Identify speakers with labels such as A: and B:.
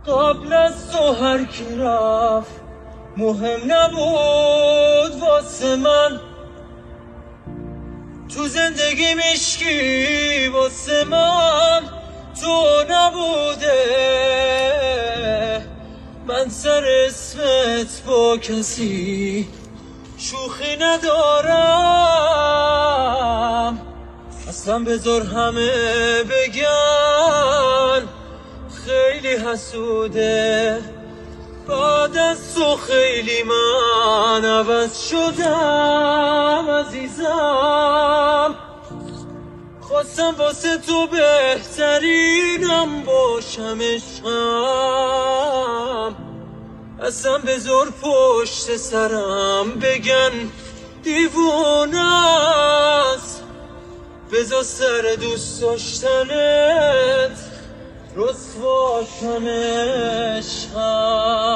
A: قبل از تو هر کی رفت مهم نبود واسه من، تو زندگی مشکی واسه من تو نبوده. من سر اسمت با کسی شوخی ندارم، اصلا بذار همه بگن خیلی حسوده. بعد از تو خیلی من عوض شدم عزیزم، خواستم واسه تو بهترینم باشم عشقم. اصلا بذار پشت سرم بگن دیوونه است، بذار سر دوست داشتنت رسوا کنه عشقم.